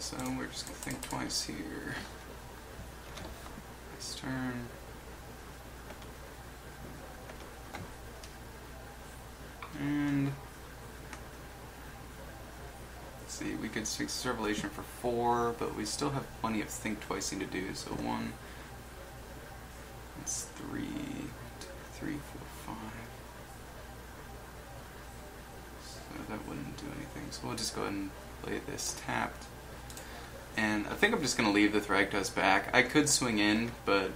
So we're just going to think twice here. This turn. And let's see, we could Sphinx's Revelation for 4, but we still have plenty of think twicing to do. So 1, that's 3, 2, 3, 4, 5. So that wouldn't do anything. So we'll just go ahead and play this tapped. And I think I'm just going to leave the Thragtusk back. I could swing in, but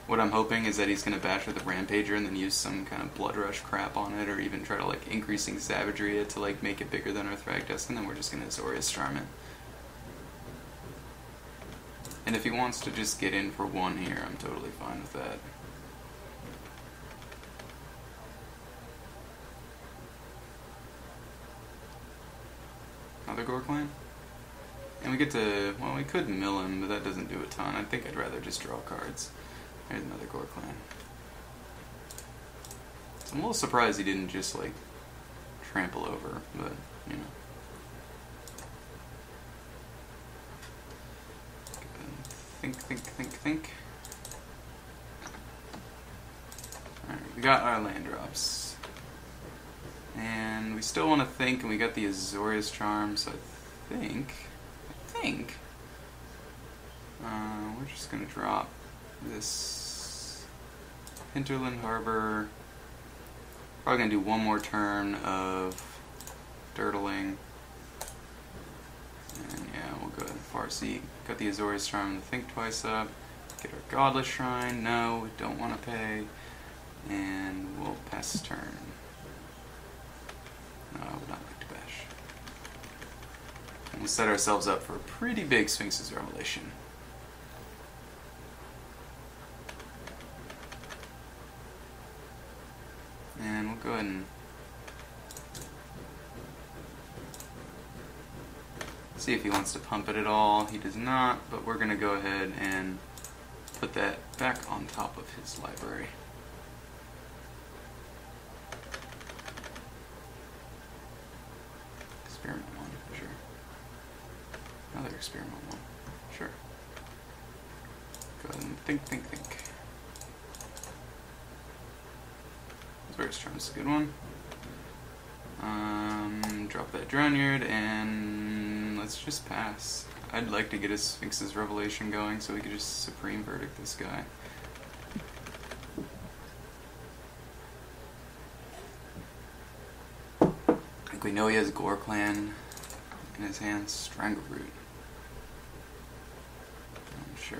what I'm hoping is that he's going to bash with the Rampager and then use some kind of Blood Rush crap on it, or even try to like increasing Savagery it to like make it bigger than our Thragtusk, and then we're just going to Azorius Charm it. And if he wants to just get in for 1 here, I'm totally fine with that. Another Gore Clan? And we get to, well, we could mill him, but that doesn't do a ton. I think I'd rather just draw cards. There's another Gore Clan. So I'm a little surprised he didn't just, like, trample over, but, you know. Think. Alright, we got our land drops. And we still want to think, and we got the Azorius Charm, so I think we're just going to drop this Hinterland Harbor. Probably going to do 1 more turn of Dirtling. And yeah, we'll go ahead and Farseek. Got the Azorius Charm to think twice up. Get our Godless Shrine. No, we don't want to pay. And we'll pass this turn. No, I would not like to bash. And we'll set ourselves up for a pretty big Sphinx's Revelation. And we'll go ahead and see if he wants to pump it at all. He does not, but we're going to go ahead and put that back on top of his library. Experiment 1, sure. Another experiment 1, sure. Go ahead and think. Azorius Charm is a good one. Drop that Drownyard, and let's just pass. I'd like to get a Sphinx's Revelation going so we could just Supreme Verdict this guy. I think we know he has Gore Clan in his hands. Strangleroot. I'm sure.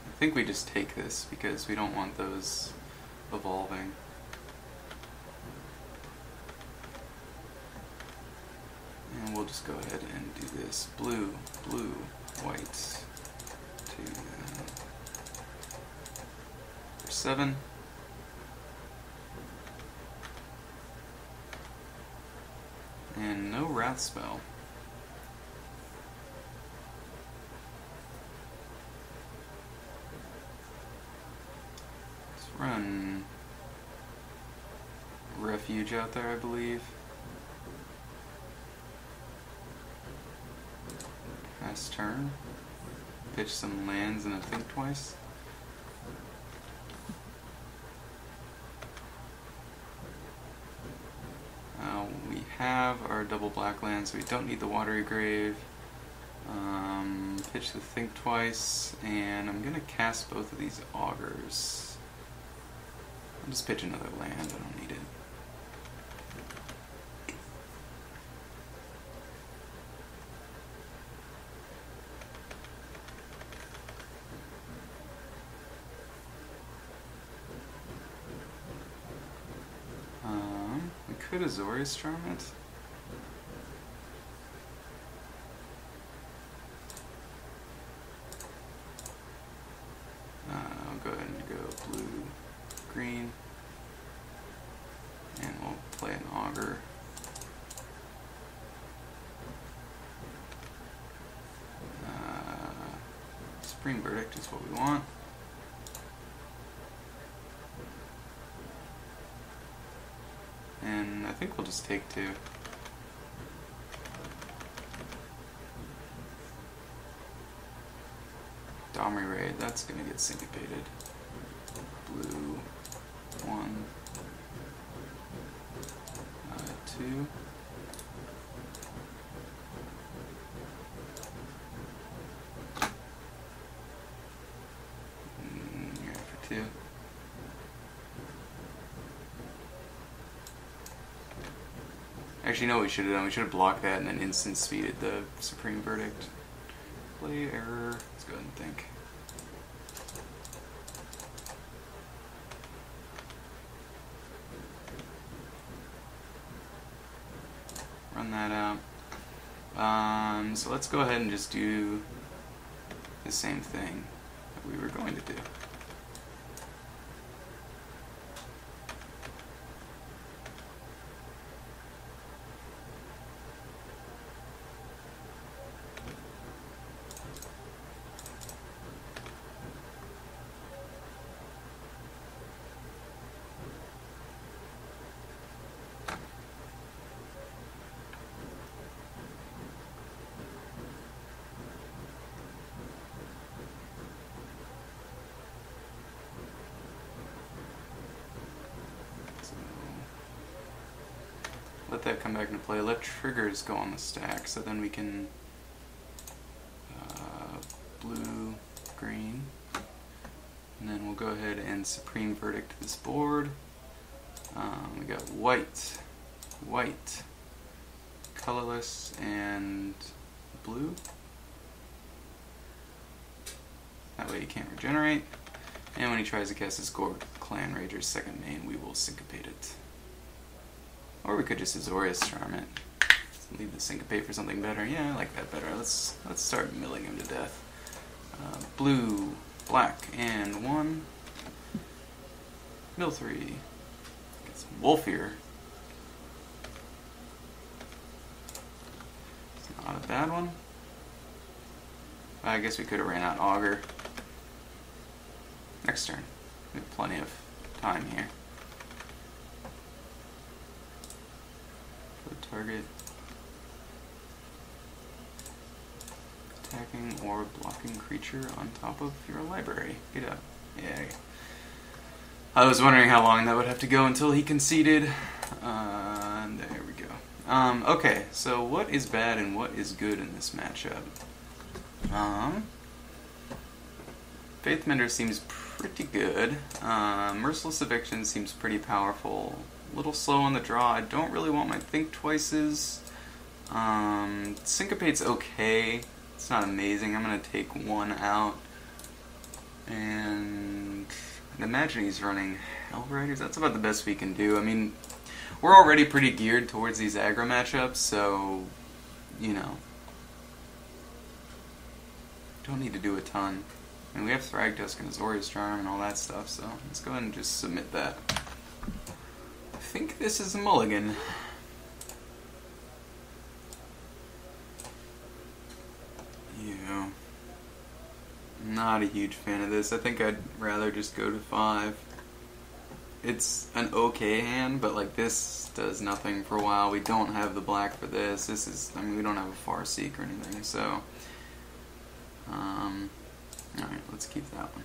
I think we just take this because we don't want those evolving. And we'll just go ahead and do this. Blue, white, 2, for 7. And no Wrath spell. Let's run Refuge out there, I believe. Pass turn. Pitch some lands and a think twice. We have our double black land, so we don't need the Watery Grave. Pitch the think twice, and I'm gonna cast both of these augurs. I'll just pitch another land, I don't need it. We could Azorius Charm it. I'll go ahead and go blue, green, and we'll play an augur. Supreme Verdict is what we want. And I think we'll just take 2. Domri Raid, that's gonna get syncopated. Blue, 1, 2. Yeah, for 2. Actually, no, we should have done. We should have blocked that and then instant speeded the Supreme Verdict. Play error. Let's go ahead and think. Run that out. So let's go ahead and just do the same thing that we were going to do. Let that come back into play. Let triggers go on the stack, so then we can blue, green, and then we'll go ahead and Supreme Verdict this board. We got white, white, colorless, and blue. That way he can't regenerate. And when he tries to cast his Clan Rager's second main, we will syncopate it. Or we could just Azorius Charm it. Leave the syncopate for something better. Yeah, I like that better. Let's start milling him to death. Blue, black, and 1. Mill 3. Get some Wolfear. It's not a bad one. I guess we could have ran out Augur. Next turn. We have plenty of time here. Target attacking or blocking creature on top of your library. Get up. Yeah. I was wondering how long that would have to go until he conceded. There we go. Okay, so what is bad and what is good in this matchup? Faithmender seems pretty good. Merciless Eviction seems pretty powerful. A little slow on the draw. I don't really want my Think Twices. Syncopate's okay. It's not amazing. I'm going to take 1 out. And I imagine he's running Hellriders. That's about the best we can do. I mean, we're already pretty geared towards these aggro matchups, so, you know, don't need to do a ton. I mean, we have Thragtusk and Azorius Charm and all that stuff, so let's go ahead and just submit that. I think this is a mulligan. Yeah. Not a huge fan of this. I think I'd rather just go to 5. It's an okay hand, but like this does nothing for a while. We don't have the black for this. This is, I mean, we don't have a Farseek or anything, so alright, let's keep that one.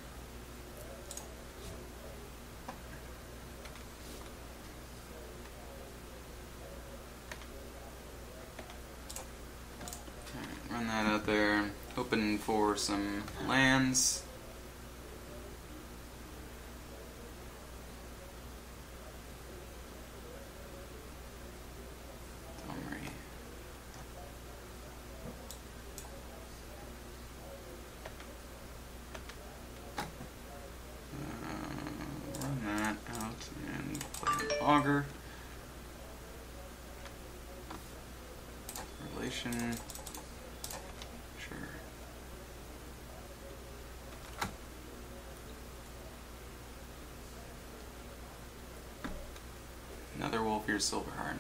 Okay, run that out there. Hoping for some lands. Augur. Relation. Sure. Another Wolfear Silverheart.